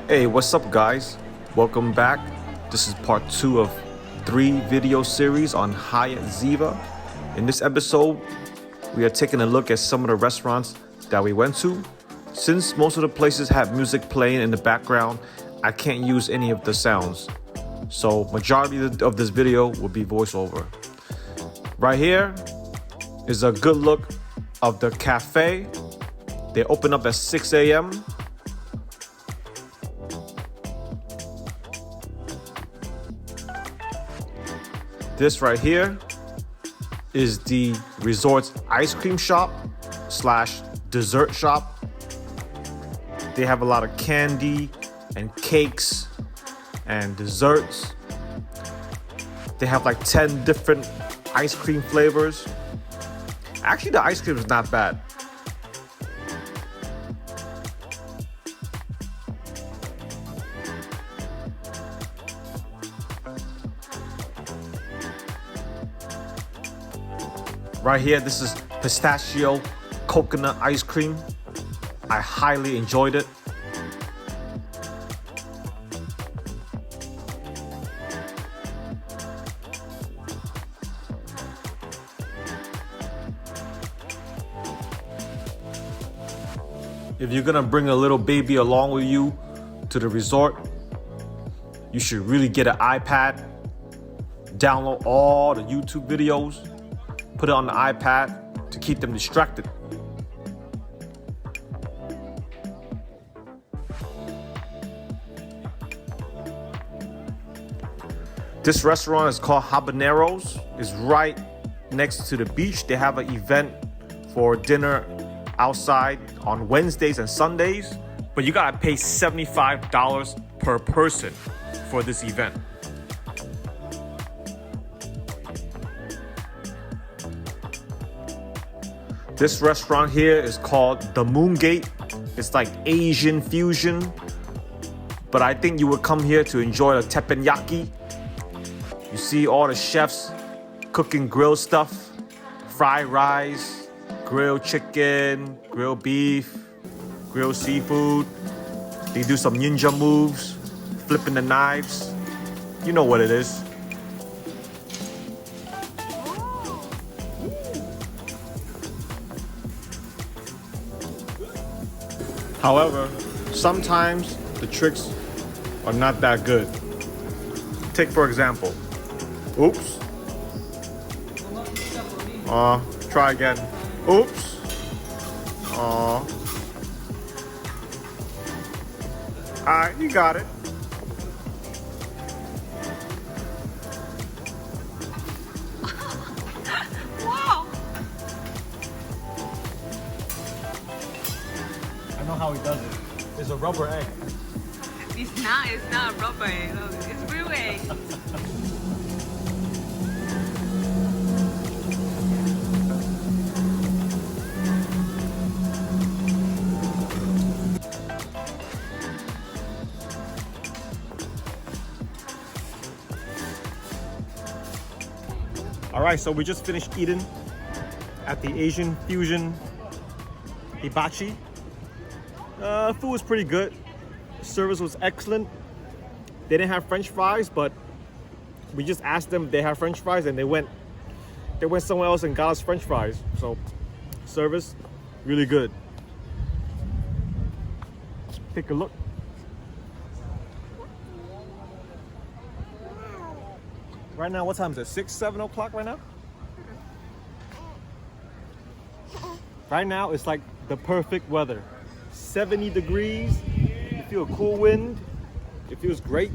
Hey, what's up guys? Welcome back. This is part 2 of 3 video series on HYATT ZIVA. In this episode, we are taking a look at some of the restaurants that we went to. Since most of the places have music playing in the background, I can't use any of the sounds. So majority of this video will be voiceover. Right here is a good look of the cafe. They open up at 6 a.m. This right here is the resort's ice cream shop / dessert shop. They have a lot of candy and cakes and desserts. They have like 10 different ice cream flavors. Actually, the ice cream is not bad. Right here, this is pistachio coconut ice cream. I highly enjoyed it. If you're gonna bring a little baby along with you to the resort, you should really get an iPad, download all the YouTube videos, put it on the iPad to keep them distracted. This restaurant is called Habaneros. It's right next to the beach. They have an event for dinner outside on Wednesdays and Sundays, but you gotta pay $75 per person for this event. This restaurant here is called The Moon Gate. It's like Asian fusion, but I think you would come here to enjoy the teppanyaki. You see all the chefs cooking grilled stuff, fried rice, grilled chicken, grilled beef, grilled seafood. They do some ninja moves, flipping the knives. You know what it is. However, sometimes the tricks are not that good. Take for example, oops. Try again. Oops. Alright, you got it. Wow. I know how he does it. It's a rubber egg. It's not rubber egg. It's real egg. All right, so we just finished eating at the Asian Fusion Hibachi. Food was pretty good. Service was excellent. They didn't have French fries, but we just asked them if they have French fries, and they went somewhere else and got us French fries. So service, really good. Take a look. Right now, what time is it? 6, 7 o'clock right now? Right now, it's like the perfect weather. 70 degrees, you feel a cool wind, it feels great.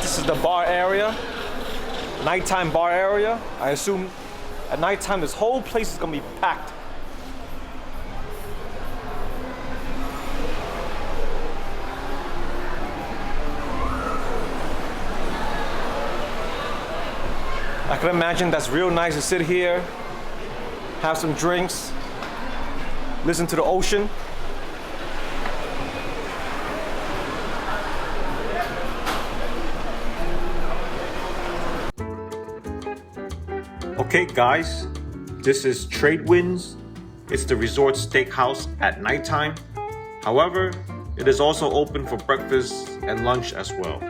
This is the bar area, nighttime bar area. I assume at nighttime this whole place is gonna be packed. I can imagine that's real nice to sit here, have some drinks, listen to the ocean. Okay guys, this is Tradewinds. It's the resort steakhouse at nighttime. However, it is also open for breakfast and lunch as well.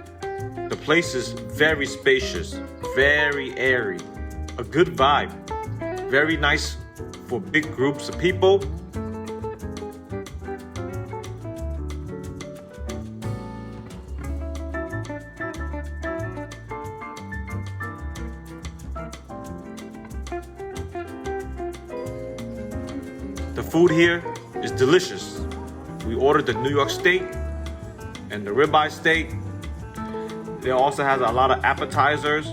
The place is very spacious, very airy, a good vibe, very nice for big groups of people. The food here is delicious. We ordered the New York steak and the ribeye steak. They also has a lot of appetizers.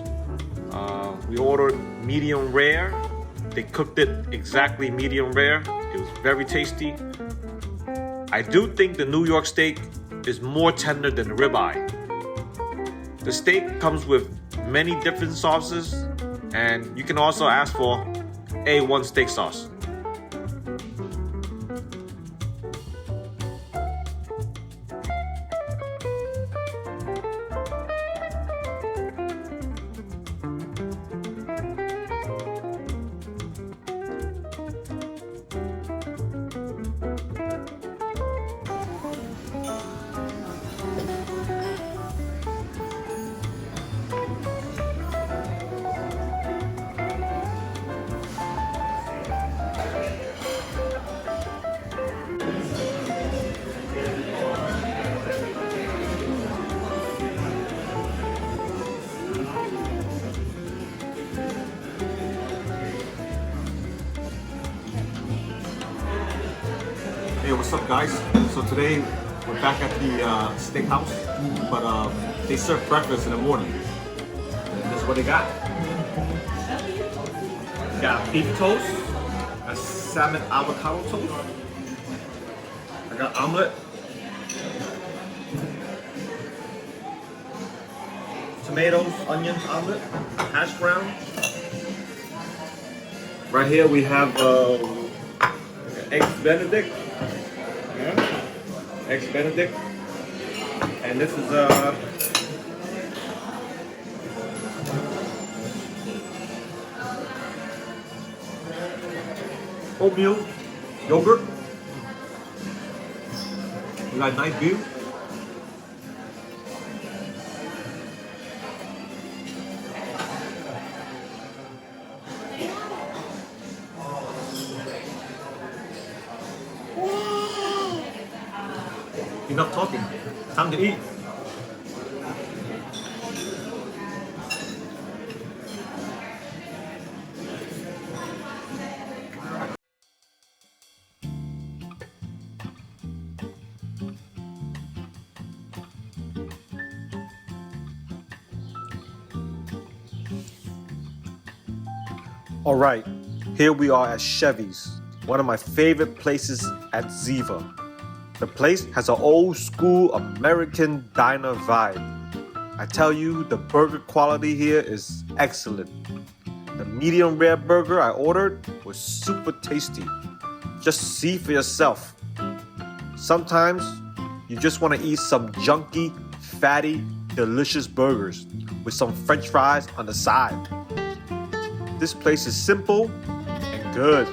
We ordered medium rare. They cooked it exactly medium rare. It was very tasty. I do think the New York steak is more tender than the ribeye. The steak comes with many different sauces, and you can also ask for A1 steak sauce. Hey, what's up guys? So today we're back at the steakhouse, but they serve breakfast in the morning. And this is what they got. We got beef toast, a salmon avocado toast. I got omelet, tomatoes, onions, omelet, hash brown. Right here we have eggs Benedict. Eggs Benedict, and this is oatmeal yogurt. We got nice view. Enough talking. Time to eat. All right, here we are at Chevy's, one of my favorite places at Ziva. The place has an old school American diner vibe. I tell you, the burger quality here is excellent. The medium rare burger I ordered was super tasty. Just see for yourself. Sometimes you just want to eat some junky, fatty, delicious burgers with some French fries on the side. This place is simple and good.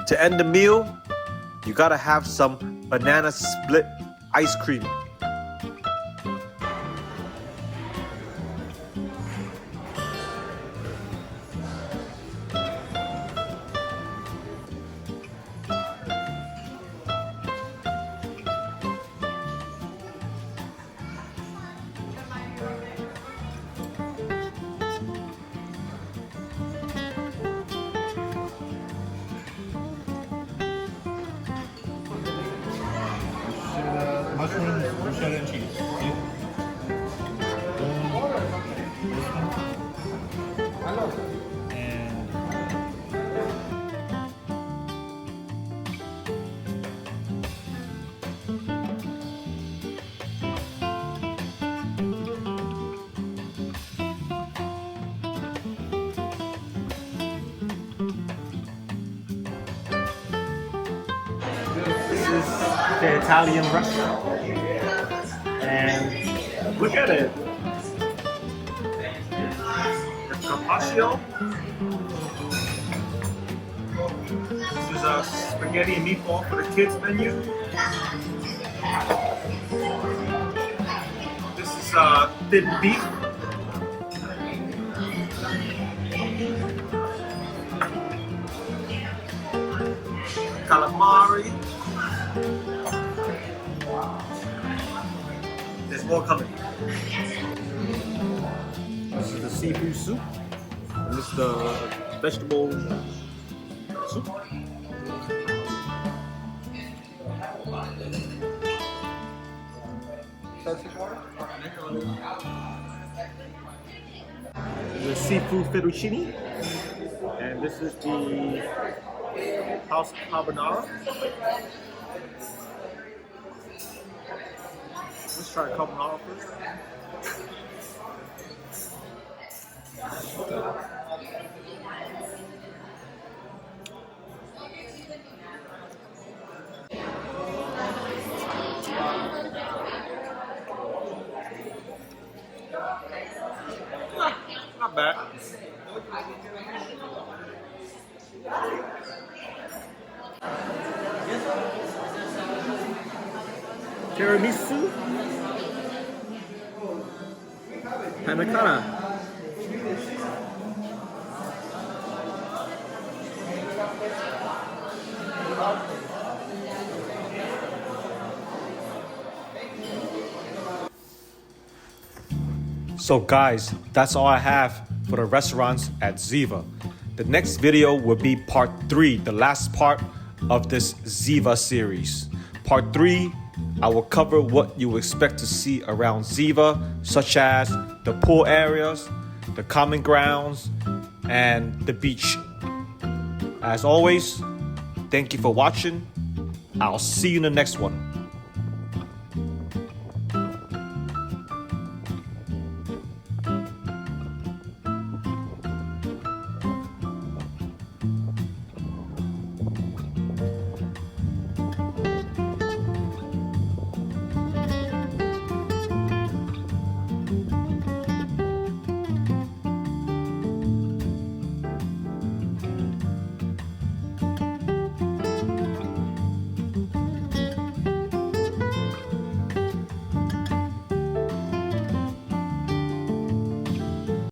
To end the meal, you gotta have some banana split ice cream. the Italian restaurant. And look at it. The carpaccio. This is a spaghetti and meatball for the kids menu. This is thin beef. Calamari. There's more coming. This is the seafood soup. And this is the vegetable soup. The seafood fettuccine. And this is the house Habaneros. Let's try carbonara first. Not bad. Tiramisu, panna cotta. So guys, that's all I have for the restaurants at Ziva. The next video will be part 3, the last part of this Ziva series. Part 3, I will cover what you expect to see around Ziva, such as the pool areas, the common grounds, and the beach. As always, thank you for watching. I'll see you in the next one.